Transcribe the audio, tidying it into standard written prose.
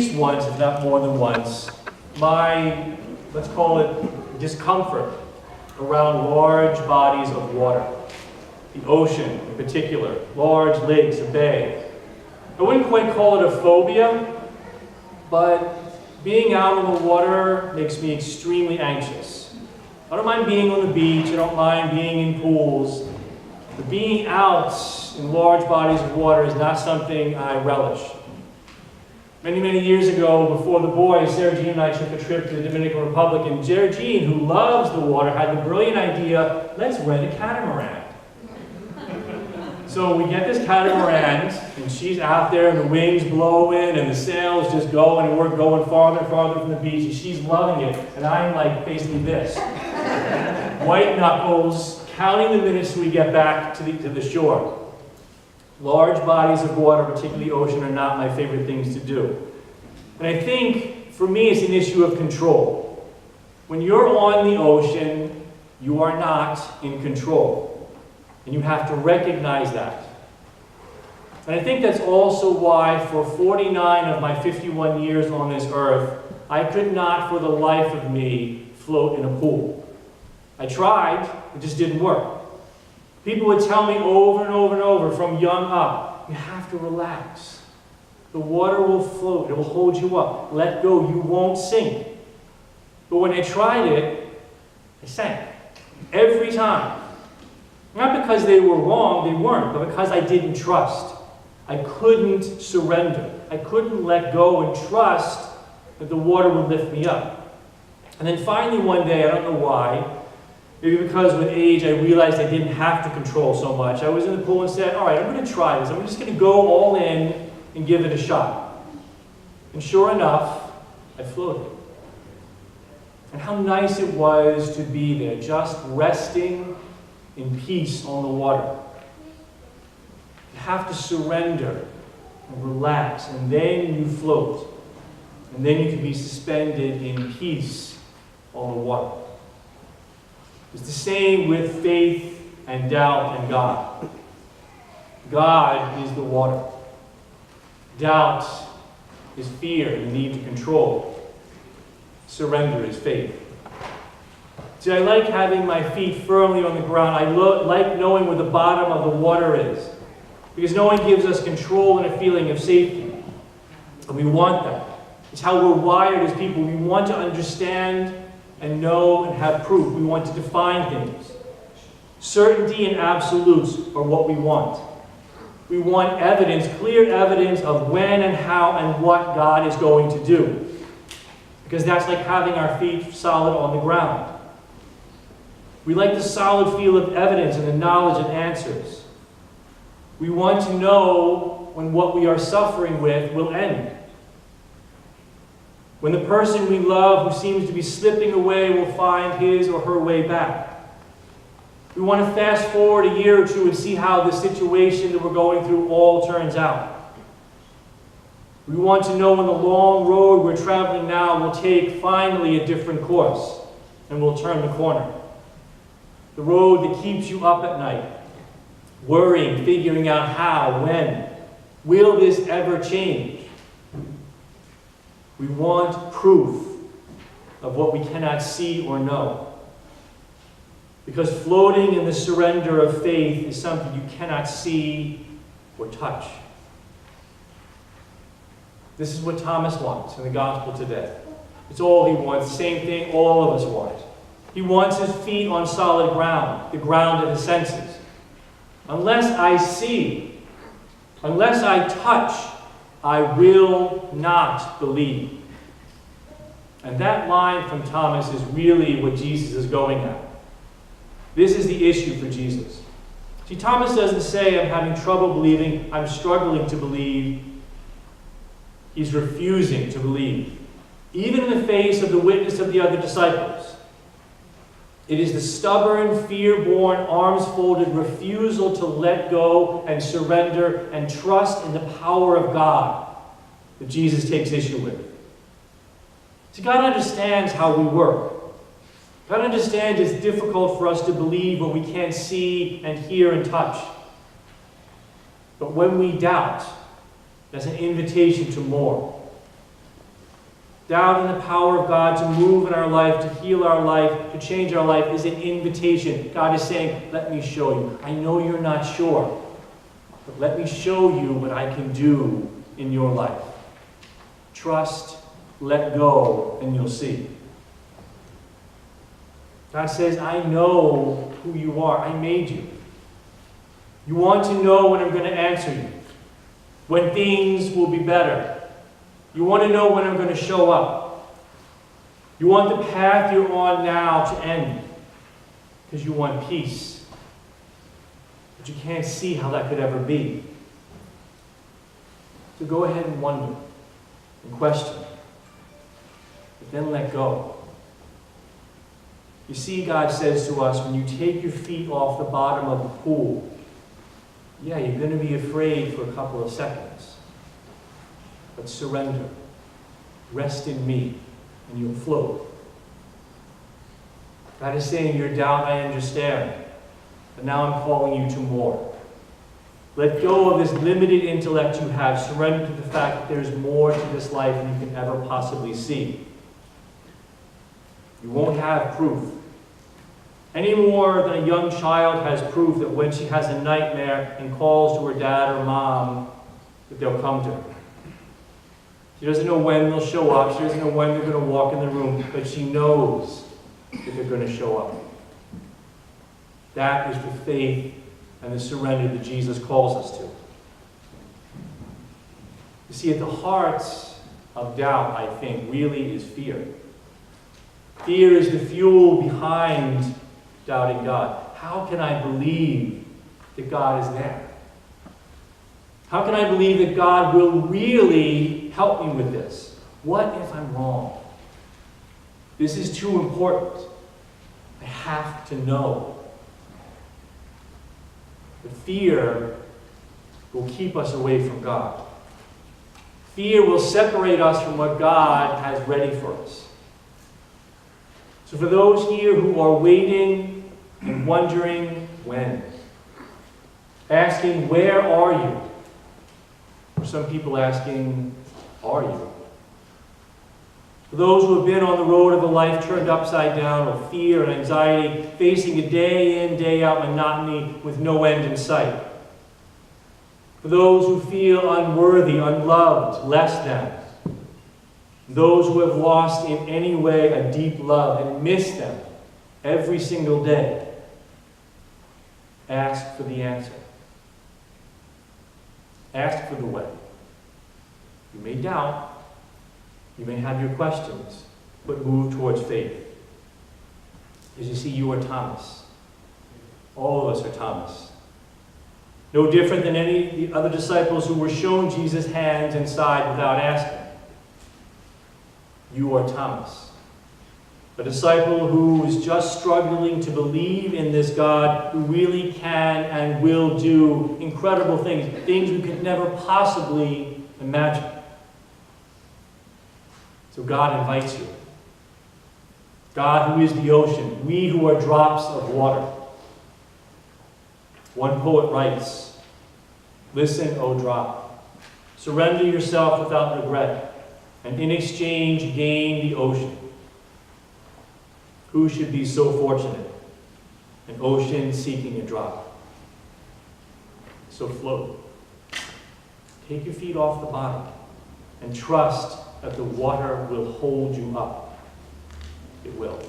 least once, if not more than once, my, let's call it, discomfort around large bodies of water. The ocean in particular, large lakes, a bay. I wouldn't quite call it a phobia, but being out on the water makes me extremely anxious. I don't mind being on the beach, I don't mind being in pools, but being out in large bodies of water is not something I relish. Many years ago, before the boys, Sarah Jean and I took a trip to the Dominican Republic, and Sarah Jean, who loves the water, had the brilliant idea, let's rent a catamaran. So we get this catamaran, and she's out there, and the wings blowing, and the sails just going, and we're going farther and farther from the beach, and she's loving it, and I'm like basically this. White knuckles, counting the minutes till we get back to the shore. Large bodies of water, particularly ocean, are not my favorite things to do. And I think, for me, it's an issue of control. When you're on the ocean, you are not in control. And you have to recognize that. And I think that's also why, for 49 of my 51 years on this earth, I could not, for the life of me, float in a pool. I tried, it just didn't work. People would tell me over and over and over, from young up, you have to relax. The water will float, it will hold you up. Let go, you won't sink. But when I tried it, I sank. Every time. Not because they were wrong, they weren't, but because I didn't trust. I couldn't surrender. I couldn't let go and trust that the water would lift me up. And then finally one day, I don't know why, maybe because with age I realized I didn't have to control so much. I was in the pool and said, all right, I'm going to try this. I'm just going to go all in and give it a shot. And sure enough, I floated. And how nice it was to be there, just resting in peace on the water. You have to surrender and relax, and then you float. And then you can be suspended in peace on the water. It's the same with faith and doubt and God. God is the water. Doubt is fear, you need to control. Surrender is faith. See, I like having my feet firmly on the ground. I like knowing where the bottom of the water is. Because no one gives us control and a feeling of safety. And we want that. It's how we're wired as people. We want to understand and know and have proof. We want to define things. Certainty and absolutes are what we want. We want evidence, clear evidence of when and how and what God is going to do. Because that's like having our feet solid on the ground. We like the solid feel of evidence and the knowledge of answers. We want to know when what we are suffering with will end. When the person we love who seems to be slipping away will find his or her way back. We want to fast forward a year or two and see how the situation that we're going through all turns out. We want to know when the long road we're traveling now will take finally a different course and we'll turn the corner. The road that keeps you up at night, worrying, figuring out how, when. Will this ever change? We want proof of what we cannot see or know. Because floating in the surrender of faith is something you cannot see or touch. This is what Thomas wants in the gospel today. It's all he wants, the same thing all of us want. He wants his feet on solid ground, the ground of the senses. Unless I see, unless I touch, I will not believe. And that line from Thomas is really what Jesus is going at. This is the issue for Jesus. See, Thomas doesn't say, I'm having trouble believing, I'm struggling to believe. He's refusing to believe, even in the face of the witness of the other disciples. It is the stubborn, fear-born, arms-folded refusal to let go and surrender and trust in the power of God that Jesus takes issue with. See, God understands how we work. God understands it's difficult for us to believe what we can't see and hear and touch. But when we doubt, that's an invitation to more. Doubt in the power of God to move in our life, to heal our life, to change our life is an invitation. God is saying, let me show you. I know you're not sure, but let me show you what I can do in your life. Trust, let go, and you'll see. God says, I know who you are. I made you. You want to know when I'm going to answer you, when things will be better. You want to know when I'm going to show up. You want the path you're on now to end because you want peace. But you can't see how that could ever be. So go ahead and wonder and question, but then let go. You see, God says to us, when you take your feet off the bottom of the pool, yeah, you're going to be afraid for a couple of seconds. But surrender. Rest in me, and you'll float. God is saying, your doubt, I understand. But now I'm calling you to more. Let go of this limited intellect you have. Surrender to the fact that there's more to this life than you can ever possibly see. You won't have proof. Any more than a young child has proof that when she has a nightmare and calls to her dad or mom, that they'll come to her. She doesn't know when they'll show up. She doesn't know when they're going to walk in the room, but she knows that they're going to show up. That is the faith and the surrender that Jesus calls us to. You see, at the heart of doubt, I think, really is fear. Fear is the fuel behind doubting God. How can I believe that God is there? How can I believe that God will really help me with this? What if I'm wrong? This is too important. I have to know. But fear will keep us away from God. Fear will separate us from what God has ready for us. So for those here who are waiting and wondering when, asking, where are you? Or some people asking, are you? For those who have been on the road of a life turned upside down with fear and anxiety, facing a day in, day out monotony with no end in sight. For those who feel unworthy, unloved, less than. Those who have lost in any way a deep love and miss them every single day. Ask for the answer. Ask for the way. You may doubt. You may have your questions, but move towards faith. As you see, you are Thomas. All of us are Thomas. No different than any of the other disciples who were shown Jesus' hands and side without asking. You are Thomas. A disciple who is just struggling to believe in this God who really can and will do incredible things, things we could never possibly imagine. So God invites you. God who is the ocean, we who are drops of water. One poet writes, "Listen, O drop, surrender yourself without regret, and in exchange gain the ocean. Who should be so fortunate? An ocean seeking a drop." So float. Take your feet off the bottom and trust that the water will hold you up. It will.